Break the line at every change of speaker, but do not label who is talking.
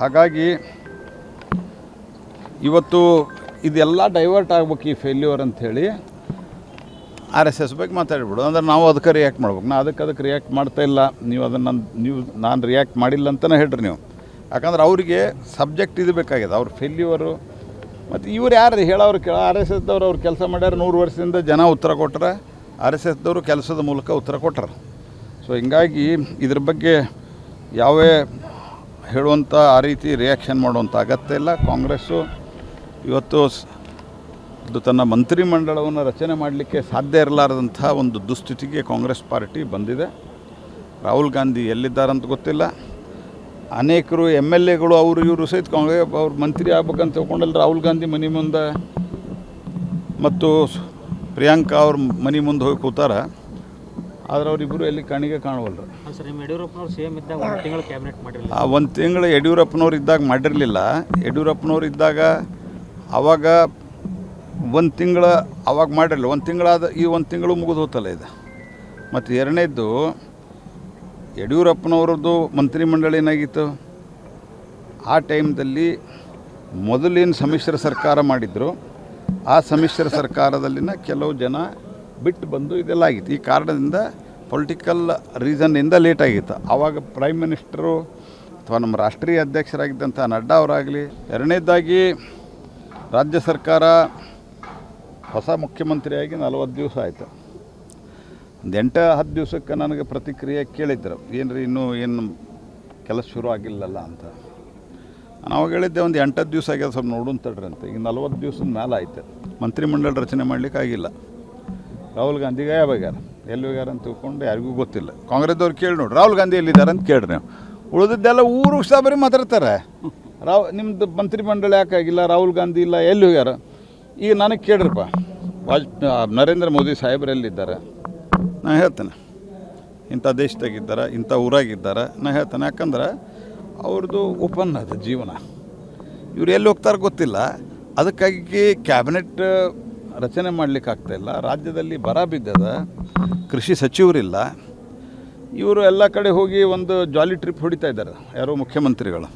ಹಾಗಾಗಿ ಇವತ್ತು ಇದೆಲ್ಲ ಡೈವರ್ಟ್ ಆಗ್ಬೇಕು ಈ ಫೇಲ್ಯೂರ್ ಅಂಥೇಳಿ RSS ಬಗ್ಗೆ ಮಾತಾಡ್ಬಿಡು. ಅಂದ್ರೆ ನಾವು ಅದಕ್ಕೆ ರಿಯಾಕ್ಟ್ ಮಾಡ್ಬೇಕು. ನಾನು ಅದಕ್ಕೆ ರಿಯಾಕ್ಟ್ ಮಾಡ್ತಾ ಇಲ್ಲ. ನೀವು ಅದನ್ನು ನಾನು ರಿಯಾಕ್ಟ್ ಮಾಡಿಲ್ಲ ಅಂತಲೇ ಹೇಳ್ರಿ ನೀವು. ಯಾಕಂದ್ರೆ ಅವರಿಗೆ ಸಬ್ಜೆಕ್ಟ್ ಇದು ಬೇಕಾಗಿದೆ. ಅವ್ರ ಫೇಲ್ಯೂರು ಮತ್ತು ಇವ್ರು ಯಾರು ಹೇಳೋರು RSSದವ್ರು ಅವ್ರು ಕೆಲಸ ಮಾಡ್ಯಾರ 100 ವರ್ಷದಿಂದ ಜನ ಉತ್ತರ ಕೊಟ್ಟರೆ RSSದವರು ಕೆಲಸದ ಮೂಲಕ ಉತ್ತರ ಕೊಟ್ಟರು. ಸೊ ಹಿಂಗಾಗಿ ಇದ್ರ ಬಗ್ಗೆ ಯಾವೇ ಹೇಳುವಂಥ ಆ ರೀತಿ ರಿಯಾಕ್ಷನ್ ಮಾಡುವಂಥ ಅಗತ್ಯ ಇಲ್ಲ. ಕಾಂಗ್ರೆಸ್ಸು ಇವತ್ತು ಅದು ತನ್ನ ಮಂತ್ರಿಮಂಡಲವನ್ನು ರಚನೆ ಮಾಡಲಿಕ್ಕೆ ಸಾಧ್ಯ ಇರಲಾರದಂಥ ಒಂದು ದುಸ್ಥಿತಿಗೆ ಕಾಂಗ್ರೆಸ್ ಪಾರ್ಟಿ ಬಂದಿದೆ. ರಾಹುಲ್ ಗಾಂಧಿ ಎಲ್ಲಿದ್ದಾರಂತ ಗೊತ್ತಿಲ್ಲ. ಅನೇಕರು MLAಗಳು ಅವರು ಇವರು ಸಹಿತ ಕಾಂಗ್ರೆಸ್ ಅವ್ರು ಮಂತ್ರಿ ಆಗ್ಬೇಕಂತ ತಿಳ್ಕೊಂಡಲ್ಲಿ ರಾಹುಲ್ ಗಾಂಧಿ ಮನೆ ಮುಂದೆ ಮತ್ತು ಪ್ರಿಯಾಂಕಾ ಅವ್ರ ಮನೆ ಮುಂದೆ ಹೋಗಿ ಕೂತಾರ. ಆದರೆ ಅವರಿಬ್ಬರು ಎಲ್ಲಿ ಕಣ್ಣಿಗೆ ಕಾಣವಲ್ರು. ಒಂದು ತಿಂಗಳು ಯಡಿಯೂರಪ್ಪನವ್ರು ಇದ್ದಾಗ ಮಾಡಿರಲಿಲ್ಲ. ಯಡಿಯೂರಪ್ಪನವ್ರು ಇದ್ದಾಗ ಆವಾಗ ಒಂದು ತಿಂಗಳು ಅವಾಗ ಮಾಡಿರಲಿಲ್ಲ. ಒಂದು ತಿಂಗಳಾದ ಈ ಒಂದು ತಿಂಗಳು ಮುಗಿದು ಹೋತಲ್ಲ ಇದು. ಮತ್ತು ಎರಡನೇದ್ದು ಯಡಿಯೂರಪ್ಪನವ್ರದ್ದು ಮಂತ್ರಿಮಂಡಲ ಏನಾಗಿತ್ತು ಆ ಟೈಮ್ದಲ್ಲಿ ಮೊದಲೇನು ಸಮ್ಮಿಶ್ರ ಸರ್ಕಾರ ಮಾಡಿದ್ರು ಆ ಸಮ್ಮಿಶ್ರ ಸರ್ಕಾರದಲ್ಲಿನ ಕೆಲವು ಜನ ಬಿಟ್ಟು ಬಂದು ಇದೆಲ್ಲ ಆಗಿತ್ತು. ಈ ಕಾರಣದಿಂದ ಪೊಲಿಟಿಕಲ್ ರೀಸನ್ನಿಂದ ಲೇಟ್ ಆಗಿತ್ತು. ಆವಾಗ ಪ್ರೈಮ್ ಮಿನಿಸ್ಟರು ಅಥವಾ ನಮ್ಮ ರಾಷ್ಟ್ರೀಯ ಅಧ್ಯಕ್ಷರಾಗಿದ್ದಂಥ ನಡ್ಡಾ ಅವರಾಗಲಿ. ಎರಡನೇದಾಗಿ ರಾಜ್ಯ ಸರ್ಕಾರ ಹೊಸ ಮುಖ್ಯಮಂತ್ರಿಯಾಗಿ 40 ದಿವಸ ಆಯಿತು. ಒಂದು 8-10 ದಿವಸಕ್ಕೆ ನನಗೆ ಪ್ರತಿಕ್ರಿಯೆ ಕೇಳಿದ್ರು, ಏನು ರೀ ಇನ್ನೂ ಏನು ಕೆಲಸ ಶುರು ಆಗಿಲ್ಲಲ್ಲ ಅಂತ. ನಾನು ಅವಾಗ ಹೇಳಿದ್ದೆ ಒಂದು 8-10 ದಿವಸ ಆಗ್ಯದ, ಸ್ವಲ್ಪ ನೋಡೋಣ ತಡ್ರಿ ಅಂತ. ಈಗ 40 ದಿವಸದ ಮೇಲೆ ಆಯ್ತು. ಮಂತ್ರಿಮಂಡಲ ರಚನೆ ಮಾಡಲಿಕ್ಕೆ ಆಗಿಲ್ಲ. ರಾಹುಲ್ ಗಾಂಧಿಗೆ ಯಾವಾಗ್ಯಾರ ಎಲ್ಲಿ ಹೋಗ್ಯಾರ ಅಂತ ತಿಳ್ಕೊಂಡು ಯಾರಿಗೂ ಗೊತ್ತಿಲ್ಲ. ಕಾಂಗ್ರೆಸ್ದವ್ರು ಕೇಳಿ ನೋಡಿ ರಾಹುಲ್ ಗಾಂಧಿ ಎಲ್ಲಿದ್ದಾರೆ ಅಂತ ಕೇಳ್ರಿ ನೀವು. ಉಳಿದಿದ್ದೆಲ್ಲ ಊರು ಬರೀ ಮಾತಾಡ್ತಾರೆ. ನಿಮ್ಮದು ಮಂತ್ರಿಮಂಡಲ ಯಾಕಾಗಿಲ್ಲ, ರಾಹುಲ್ ಗಾಂಧಿ ಇಲ್ಲ, ಎಲ್ಲಿ ಹೋಗ್ಯಾರ. ಈಗ ನನಗೆ ಕೇಳ್ರಿಪ್ಪ, ನರೇಂದ್ರ ಮೋದಿ ಸಾಹೇಬ್ರು ಎಲ್ಲಿದ್ದಾರೆ ನಾನು ಹೇಳ್ತೇನೆ. ಇಂಥ ದೇಶದಾಗಿದ್ದಾರೆ, ಇಂಥ ಊರಾಗಿದ್ದಾರೆ ನಾನು ಹೇಳ್ತೇನೆ. ಯಾಕಂದ್ರೆ ಅವ್ರದ್ದು ಓಪನ್ ಅದು ಜೀವನ. ಇವ್ರು ಎಲ್ಲಿ ಹೋಗ್ತಾರೆ ಗೊತ್ತಿಲ್ಲ. ಅದಕ್ಕಾಗಿ ಕ್ಯಾಬಿನೆಟ್ ರಚನೆ ಮಾಡಲಿಕ್ಕೆ ಆಗ್ತಾಯಿಲ್ಲ. ರಾಜ್ಯದಲ್ಲಿ ಬರ ಬಿದ್ದದ, ಕೃಷಿ ಸಚಿವರಿಲ್ಲ. ಇವರು ಎಲ್ಲ ಕಡೆ ಹೋಗಿ ಒಂದು ಜಾಲಿ ಟ್ರಿಪ್ ಹೊಡಿತಾ ಇದ್ದಾರೆ ಯಾರೋ ಮುಖ್ಯಮಂತ್ರಿಗಳು.